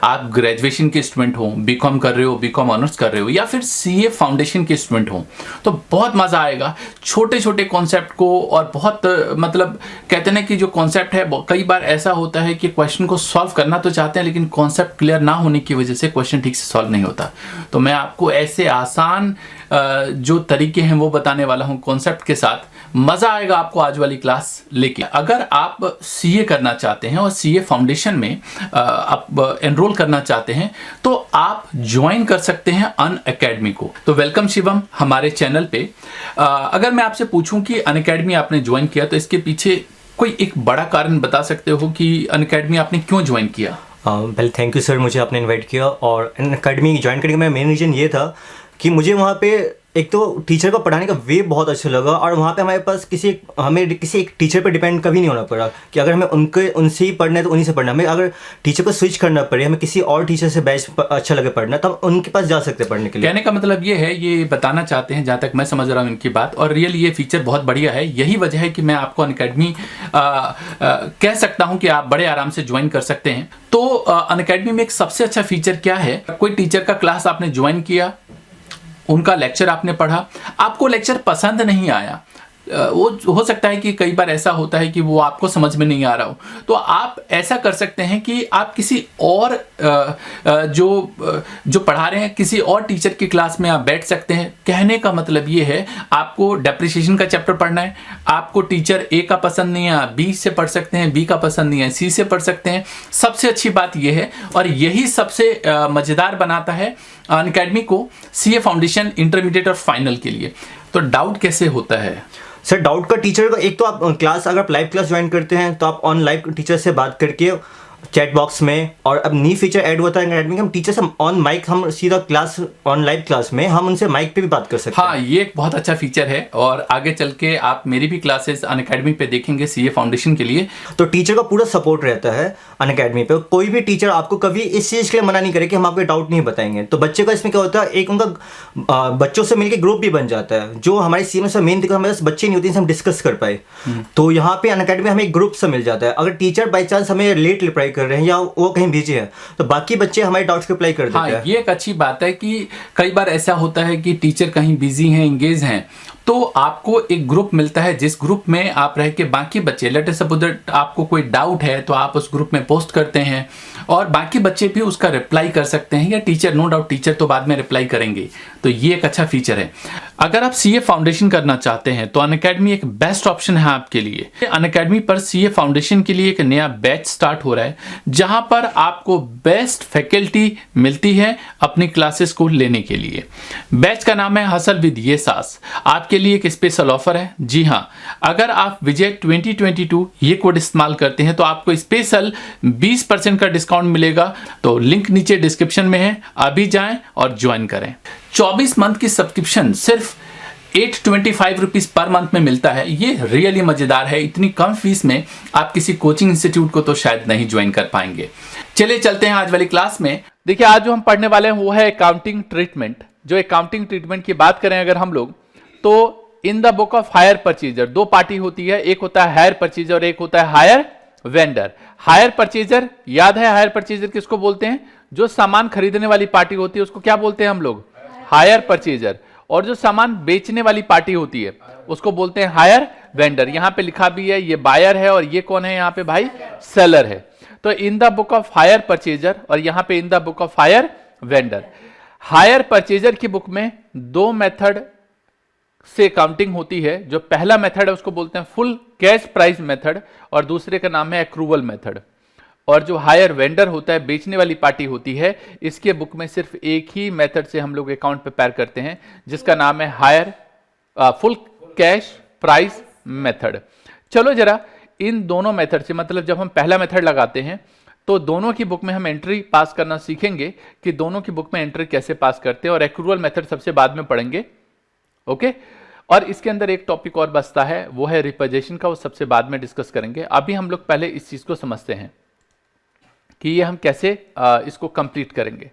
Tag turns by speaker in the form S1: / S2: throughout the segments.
S1: आप ग्रेजुएशन के स्टूडेंट हो, बीकॉम कर रहे हो, बीकॉम ऑनर्स कर रहे हो, या फिर सीए फाउंडेशन के स्टूडेंट हो, तो बहुत मज़ा आएगा छोटे छोटे कॉन्सेप्ट को। और बहुत मतलब कहते हैं ना कि जो कॉन्सेप्ट है, कई बार ऐसा होता है कि क्वेश्चन को सॉल्व करना तो चाहते हैं लेकिन कॉन्सेप्ट क्लियर ना होने की वजह से क्वेश्चन ठीक से सॉल्व नहीं होता। तो मैं आपको ऐसे आसान जो तरीके हैं वो बताने वाला हूं कॉन्सेप्ट के साथ। मज़ा आएगा आपको आज वाली क्लास लेके। अगर आप सीए करना चाहते हैं और सीए फाउंडेशन में आप एनरोल करना चाहते हैं तो आप ज्वाइन कर सकते हैं अनअकैडमी को। तो वेलकम शिवम हमारे चैनल पे। अगर मैं आपसे पूछूं कि अनअकैडमी आपने ज्वाइन किया तो इसके पीछे कोई एक बड़ा कारण बता सकते हो कि अनअकैडमी आपने क्यों ज्वाइन किया?
S2: पहले थैंक यू सर, मुझे आपने इनवाइट किया। और अनअकैडमी ज्वाइन करने का मेरा मेन रीज़न ये था कि मुझे वहाँ पे एक तो टीचर को पढ़ाने का वे बहुत अच्छा लगा, और वहाँ पे हमारे पास हमें किसी एक टीचर पे डिपेंड कभी नहीं होना पड़ा कि अगर हमें उनसे ही पढ़ना है तो उन्हीं से पढ़ना। हमें अगर टीचर को स्विच करना पड़े, हमें किसी और टीचर से बैच अच्छा लगे पढ़ना, तो हम उनके पास जा सकते हैं पढ़ने के लिए।
S1: कहने का मतलब ये है, ये बताना चाहते हैं जहाँ तक मैं समझ रहा हूँ इनकी बात, और रियल ये फीचर बहुत बढ़िया है। यही वजह है कि मैं आपको अनअकैडमी कह सकता हूँ कि आप बड़े आराम से ज्वाइन कर सकते हैं। तो अनअकैडमी में एक सबसे अच्छा फीचर क्या है, कोई टीचर का क्लास आपने ज्वाइन किया, उनका लेक्चर आपने पढ़ा, आपको लेक्चर पसंद नहीं आया, वो हो सकता है कि कई बार ऐसा होता है कि वो आपको समझ में नहीं आ रहा हो, तो आप ऐसा कर सकते हैं कि आप किसी और जो पढ़ा रहे हैं किसी और टीचर की क्लास में आप बैठ सकते हैं। कहने का मतलब ये है, आपको डेप्रिसिएशन का चैप्टर पढ़ना है, आपको टीचर ए का पसंद नहीं है, बी से पढ़ सकते हैं, बी का पसंद नहीं है, सी से पढ़ सकते हैं। सबसे अच्छी बात ये है, और यही सबसे मज़ेदार बनाता है अनअकैडमी को सीए फाउंडेशन, इंटरमीडिएट और फाइनल के लिए। तो डाउट कैसे होता है
S2: सर? डाउट का टीचर को एक तो आप क्लास, अगर आप लाइव क्लास ज्वाइन करते हैं तो आप ऑन लाइव टीचर से बात करके चैट बॉक्स में, और अब न्यू फीचर ऐड हुआ था अनअकैडमी, हम टीचर से ऑन माइक, हम सीधा क्लास ऑन लाइव क्लास में हम उनसे माइक पे भी बात कर सकते हैं।
S1: हाँ, ये एक बहुत अच्छा फीचर है, और आगे चल के आप मेरी भी क्लासेस अनअकैडमी पे देखेंगे सीए फाउंडेशन के लिए।
S2: तो टीचर का पूरा सपोर्ट रहता है अनअकैडमी पे। कोई भी टीचर आपको कभी इस चीज़ के लिए मना नहीं करे कि हम आपके डाउट नहीं बताएंगे। तो बच्चे का इसमें क्या होता है, एक उनका बच्चों से मिलकर ग्रुप भी बन जाता है। जो हमारे सीए में से मेन दिक्कत, हमारे पास बच्चे नहीं होते हैं हम डिस्कस कर पाए, तो यहाँ पे अनअकैडमी हमें एक ग्रुप से मिल जाता है। अगर टीचर बाई चांस हमें लेट रिप्लाई कर रहे हैं या वो कहीं बिजी है, तो बाकी बच्चे हमारे डाउट्स को रिप्लाई कर देते हैं।
S1: ये एक अच्छी बात है कि कई बार ऐसा होता है कि टीचर कहीं बिजी हैं, इंगेज हैं, तो आपको एक ग्रुप मिलता है जिस ग्रुप में आप रह के बाकी बच्चे, लेट अस सपोज दैट आपको कोई डाउट है तो आप उस ग्रुप में पोस्ट करते हैं और बाकी बच्चे भी उसका रिप्लाई कर सकते हैं, या टीचर, नो डाउट टीचर तो बाद में रिप्लाई करेंगे। तो ये एक अच्छा फीचर है। अगर आप सीए फाउंडेशन करना चाहते हैं तो अनअकैडमी एक बेस्ट ऑप्शन है आपके लिए। अनअकैडमी पर सीए फाउंडेशन के लिए एक नया बैच स्टार्ट हो रहा है जहां पर आपको बेस्ट फैकल्टी मिलती है अपनी क्लासेस को लेने के लिए। बैच का नाम है हसल विद येसास। आपके लिए एक स्पेशल ऑफर है। जी हाँ, अगर आप विजय 2022 ये कोड इस्तेमाल करते हैं तो आपको स्पेशल 20% का डिस्काउंट मिलेगा। तो लिंक नीचे डिस्क्रिप्शन में है, अभी जाएं और ज्वाइन करें। 24 मंथ की सब्सक्रिप्शन सिर्फ 825 रुपीज पर मंथ में मिलता है। ये रियली मजेदार है। इतनी कम फीस में आप किसी कोचिंग इंस्टीट्यूट को तो शायद नहीं ज्वाइन कर पाएंगे। चलिए चलते हैं आज वाली क्लास में। देखिए, आज जो हम पढ़ने वाले हैं वो है अकाउंटिंग ट्रीटमेंट। जो अकाउंटिंग ट्रीटमेंट की बात करें अगर हम लोग, तो in the book of hire purchaser दो पार्टी होती है, एक होता है हायर परचेजर और एक होता है हायर वेंडर। हायर परचेजर, याद है हायर परचेजर किसको बोलते हैं? जो सामान खरीदने वाली पार्टी होती है उसको क्या बोलते हैं हम लोग? Hire purchaser. और जो सामान बेचने वाली पार्टी होती है उसको बोलते हैं हायर वेंडर। यहां पे लिखा भी है, ये बायर है और ये कौन है यहाँ पे भाई? सेलर है। तो in the book of hire purchaser और यहां पे in the book of hire vendor. Hire purchaser की बुक में दो मेथड से अकाउंटिंग होती है। जो पहला मेथड है उसको बोलते हैं फुल कैश प्राइस मेथड और दूसरे का नाम है एक्रूवल मेथड। और जो हायर वेंडर होता है, बेचने वाली पार्टी होती है, इसके बुक में सिर्फ एक ही मेथड से हम लोग अकाउंट प्रिपेयर करते हैं जिसका नाम है hire full cash price method. चलो जरा इन दोनों मेथड से, मतलब जब हम पहला मेथड लगाते हैं तो दोनों की बुक में हम एंट्री पास करना सीखेंगे कि दोनों की बुक में एंट्री कैसे पास करते हैं, और एक्रूवल मेथड सबसे बाद में पढ़ेंगे। ओके, और इसके अंदर एक टॉपिक और बचता है, वो है रिपोजिशन का, वो सबसे बाद में डिस्कस करेंगे। अभी हम लोग पहले इस चीज को समझते हैं कि ये हम कैसे इसको कंप्लीट करेंगे।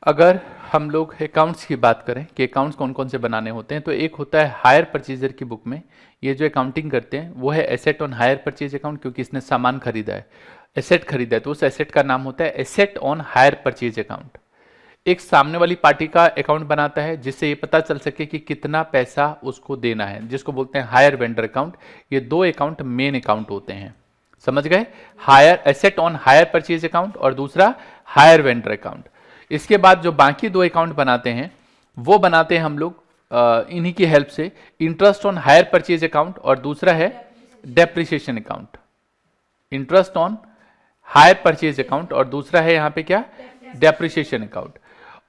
S1: अगर हम लोग अकाउंट्स की बात करें कि अकाउंट्स कौन कौन से बनाने होते हैं, तो एक होता है हायर परचेजर की बुक में ये जो अकाउंटिंग करते हैं वो है asset on hire purchase account, क्योंकि इसने सामान खरीदा है। एसेट खरीदा है तो उस एसेट का नाम होता है asset on hire purchase account. एक सामने वाली पार्टी का अकाउंट बनाता है जिससे ये पता चल सके कि कितना पैसा उसको देना है, जिसको बोलते हैं हायर वेंडर अकाउंट। ये दो अकाउंट मेन अकाउंट होते हैं, समझ गए? Hire asset on hire purchase account और दूसरा हायर वेंडर अकाउंट। इसके बाद जो बाकी दो अकाउंट बनाते हैं वो बनाते हैं हम लोग इन्हीं की हेल्प से, interest on hire purchase account और दूसरा है depreciation account. Interest on hire purchase account और दूसरा है यहाँ पे क्या, डेप्रिसिएशन अकाउंट।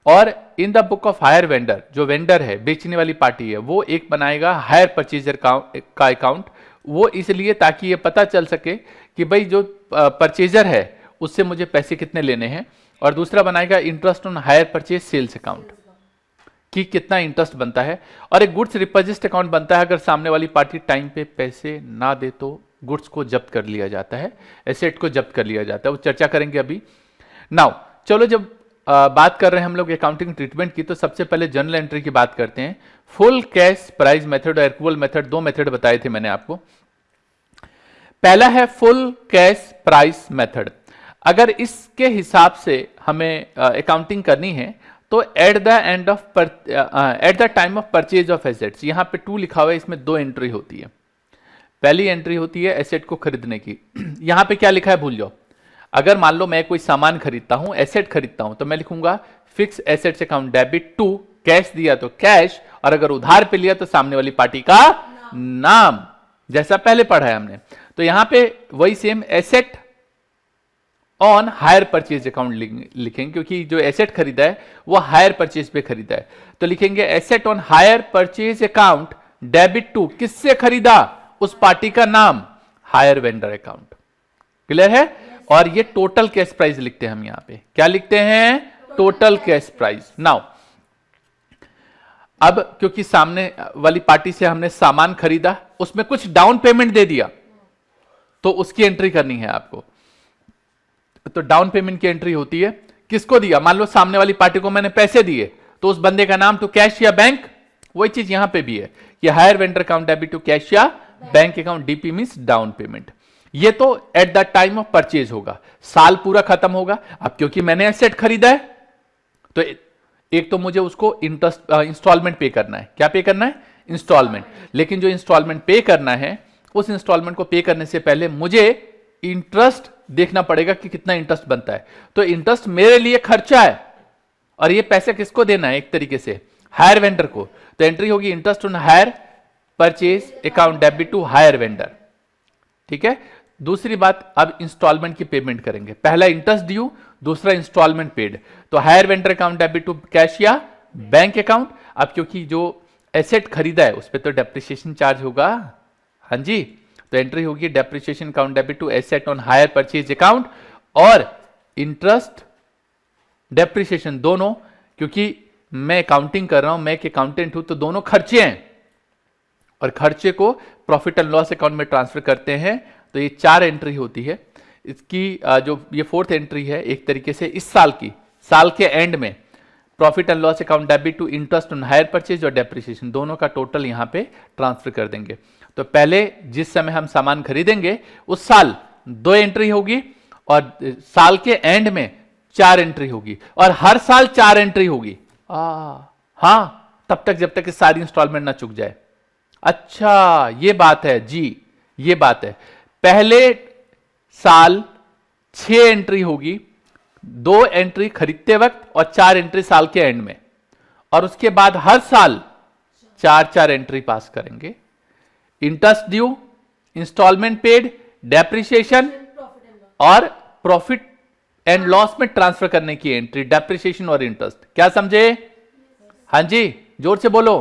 S1: और इन the book of hire vendor, जो वेंडर है, बेचने वाली पार्टी है, वो एक बनाएगा हायर परचेजर का अकाउंट। वो इसलिए ताकि ये पता चल सके कि भाई जो परचेजर है उससे मुझे पैसे कितने लेने हैं। और दूसरा बनाएगा interest on hire purchase sales account कि कितना इंटरेस्ट बनता है। और एक गुड्स रिपोजिट अकाउंट बनता है, अगर सामने वाली पार्टी टाइम पे पैसे ना दे तो गुड्स को जब्त कर लिया जाता है, एसेट को जब्त कर लिया जाता है। वो चर्चा करेंगे अभी। नाउ चलो, जब बात कर रहे हैं हम लोग अकाउंटिंग ट्रीटमेंट की, तो सबसे पहले जर्नल एंट्री की बात करते हैं। फुल कैश प्राइस मेथड और एक्रूअल मेथड, दो मेथड बताए थे मैंने आपको। पहला है फुल कैश प्राइस मेथड। अगर इसके हिसाब से हमें अकाउंटिंग करनी है तो at the time of purchase of assets, यहां पे 2 लिखा हुआ है, इसमें 2 एंट्री होती है। पहली एंट्री होती है एसेट को खरीदने की। यहां पे क्या लिखा है भूल जाओ। अगर मान लो मैं कोई सामान खरीदता हूं, एसेट खरीदता हूं, तो मैं लिखूंगा fix assets account debit to, cash दिया तो कैश, और अगर उधार पे लिया तो सामने वाली पार्टी का नाम, जैसा पहले पढ़ा है हमने। तो यहां पे वही same asset on hire purchase account लिखेंगे, क्योंकि जो एसेट खरीदा है वो हायर परचेज पे खरीदा है। तो लिखेंगे asset on hire purchase account debit to, किससे खरीदा, उस पार्टी का नाम, हायर वेंडर अकाउंट। क्लियर है? और ये टोटल कैश प्राइस लिखते हैं हम यहां पे। क्या लिखते हैं? Total cash price. नाउ अब क्योंकि सामने वाली पार्टी से हमने सामान खरीदा, उसमें कुछ डाउन पेमेंट दे दिया, तो उसकी एंट्री करनी है आपको। तो डाउन पेमेंट की एंट्री होती है, किसको दिया, मान लो सामने वाली पार्टी को मैंने पैसे दिए, तो उस बंदे का नाम तो कैश या बैंक। वही चीज यहां पे भी है कि hire vendor account debit to cash या bank account, DP means down payment. ये तो at the time of purchase होगा, साल पूरा खत्म होगा। अब क्योंकि मैंने एसेट खरीदा है तो एक तो मुझे उसको इंटरेस्ट इंस्टॉलमेंट पे करना है। क्या पे करना है? इंस्टॉलमेंट। लेकिन जो इंस्टॉलमेंट पे करना है, उस इंस्टॉलमेंट को पे करने से पहले मुझे इंटरेस्ट देखना पड़ेगा कि कितना इंटरेस्ट बनता है। तो इंटरेस्ट मेरे लिए खर्चा है और ये पैसे किसको देना है, एक तरीके से हायर वेंडर को। तो एंट्री होगी interest on hire purchase account debit to hire vendor. ठीक है? दूसरी बात, अब इंस्टॉलमेंट की पेमेंट करेंगे। पहला इंटरेस्ट ड्यू, दूसरा इंस्टॉलमेंट पेड। तो hire vendor account debit to cash या बैंक अकाउंट। अब क्योंकि जो एसेट खरीदा है उस पर तो डेप्रिसिएशन चार्ज होगा, हाँ जी, तो एंट्री होगी depreciation account debit to asset on hire purchase account और इंटरेस्ट डेप्रिसिएशन दोनों, क्योंकि मैं अकाउंटिंग कर रहा हूं, मैं एक अकाउंटेंट हूं, तो दोनों खर्चे हैं और खर्चे को प्रॉफिट एंड लॉस अकाउंट में ट्रांसफर करते हैं। तो ये 4 एंट्री होती है। इसकी जो ये 4th एंट्री है, एक तरीके से इस साल की, साल के एंड में profit and loss account debit to interest on hire purchase और डेप्रिसिएशन दोनों का टोटल यहां पे ट्रांसफर कर देंगे। तो पहले जिस समय हम सामान खरीदेंगे उस साल 2 एंट्री होगी और साल के एंड में 4 एंट्री होगी और हर साल 4 एंट्री होगी। हाँ, तब तक जब तक सारी इंस्टॉलमेंट ना चुक जाए। अच्छा, ये बात है जी, ये बात है। पहले साल 6 एंट्री होगी, 2 एंट्री खरीदते वक्त और 4 एंट्री साल के एंड में, और उसके बाद हर साल 4 एंट्री पास करेंगे। Interest due, installment paid, depreciation और प्रॉफिट एंड लॉस में ट्रांसफर करने की एंट्री, डेप्रिसिएशन और इंटरेस्ट। क्या समझे? हाँ जी, जोर से बोलो,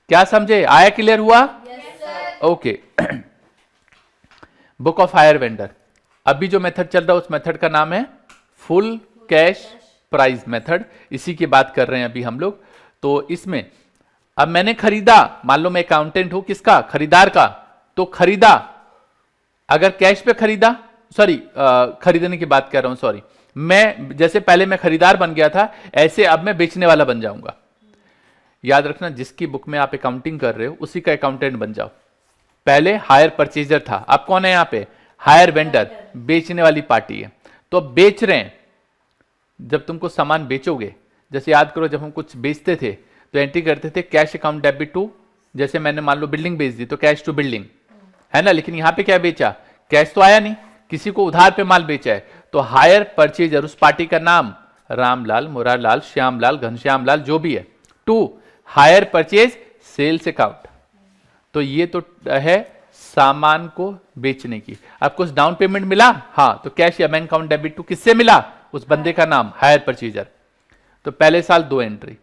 S1: क्या समझे? आया? क्लियर हुआ? Okay. Book of hire vendor, अभी जो मेथड चल रहा है उस मेथड का नाम है फुल कैश प्राइस मेथड। इसी की बात कर रहे हैं अभी हम लोग। तो इसमें अब मैंने खरीदा, मान लो मैं अकाउंटेंट हूं, किसका? खरीदार का। तो खरीदा, अगर कैश पे खरीदा, सॉरी खरीदने की बात कर रहा हूं, सॉरी, मैं जैसे पहले मैं खरीदार बन गया था, ऐसे अब मैं बेचने वाला बन जाऊंगा। याद रखना, जिसकी बुक में आप अकाउंटिंग कर रहे हो उसी का अकाउंटेंट बन जाओ। पहले हायर परचेजर था, अब कौन है यहां पे? हायर वेंडर बेचने वाली पार्टी है। तो अब बेच रहे हैं, जब तुमको सामान बेचोगे, जैसे याद करो जब हम कुछ बेचते थे तो एंट्री करते थे कैश अकाउंट डेबिट टू, जैसे मैंने मान लो बिल्डिंग बेच दी तो कैश टू बिल्डिंग, है ना। लेकिन यहां पे क्या बेचा, कैश तो आया नहीं, किसी को उधार पे माल बेचा है, तो हायर परचेजर, उस पार्टी का नाम रामलाल, मुरारलाल, श्यामलाल, घनश्यामलाल जो भी है, to hire purchase sales account. तो ये तो है सामान को बेचने की। आपको कुछ डाउन पेमेंट मिला, हाँ, तो कैश या बैंक अकाउंट डेबिट टू किससे मिला, उस बंदे का नाम हायर परचेजर। तो पहले साल 2 एंट्री,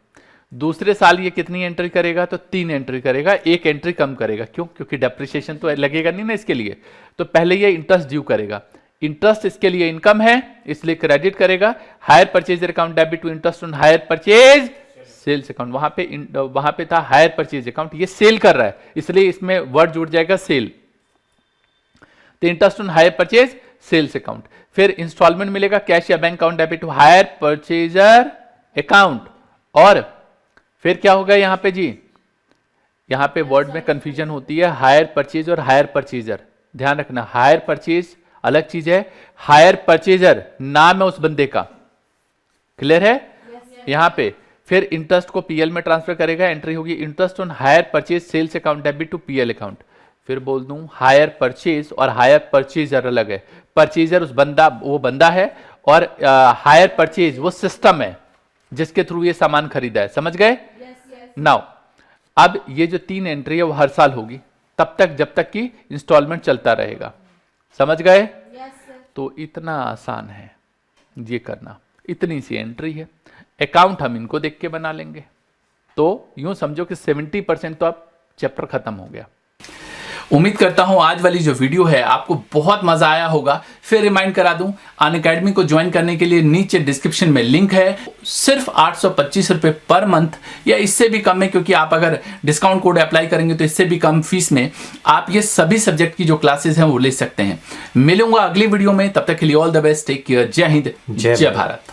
S1: दूसरे साल ये कितनी एंट्री करेगा, तो 3 एंट्री करेगा, 1 एंट्री कम करेगा। क्यों, क्योंकि डेप्रिसिएशन तो लगेगा नहीं ना इसके लिए। तो पहले ये इंटरेस्ट ड्यू करेगा, इंटरेस्ट इसके लिए इनकम है इसलिए क्रेडिट करेगा। Hire purchaser account debit to interest on hire purchase sales account, वहां पे था हायर परचेज अकाउंट, ये सेल कर रहा है इसलिए इसमें वर्ड जुड़ जाएगा सेल। तो interest on hire purchase sales account. फिर इंस्टॉलमेंट मिलेगा कैश या bank account debit to hire purchaser account. और फिर क्या होगा यहां पे जी, यहां पे वर्ड में कंफ्यूजन होती है, हायर परचेज और हायर परचेजर। ध्यान रखना, हायर परचेज अलग चीज है, हायर परचेजर नाम है उस बंदे का, क्लियर है। यहां पे फिर इंटरेस्ट को पीएल में ट्रांसफर करेगा, एंट्री होगी interest on hire purchase sales account debit to PL account. फिर बोल दूं हायर परचेज और हायर परचेजर अलग है, परचेजर उस बंदा, वो बंदा है, और हायर परचेज वो सिस्टम है जिसके थ्रू ये सामान खरीदा है, समझ गए। नाउ अब ये जो 3 एंट्री है वो हर साल होगी, तब तक जब तक कि इंस्टॉलमेंट चलता रहेगा, समझ गए। तो इतना आसान है ये करना, इतनी सी एंट्री है। अकाउंट हम इनको देख के बना लेंगे। तो यूं समझो कि 70% तो अब चैप्टर खत्म हो गया।
S3: उम्मीद करता हूं आज वाली जो वीडियो है आपको बहुत मजा आया होगा। फिर रिमाइंड करा दूं, अनअकैडमी को ज्वाइन करने के लिए नीचे डिस्क्रिप्शन में लिंक है। सिर्फ 825 रुपए पर मंथ, या इससे भी कम है, क्योंकि आप अगर डिस्काउंट कोड अप्लाई करेंगे तो इससे भी कम फीस में आप ये सभी सब्जेक्ट की जो क्लासेस हैं वो ले सकते हैं। मिलूंगा अगली वीडियो में, तब तक के लिए all the best, take care, जय हिंद, जय भारत।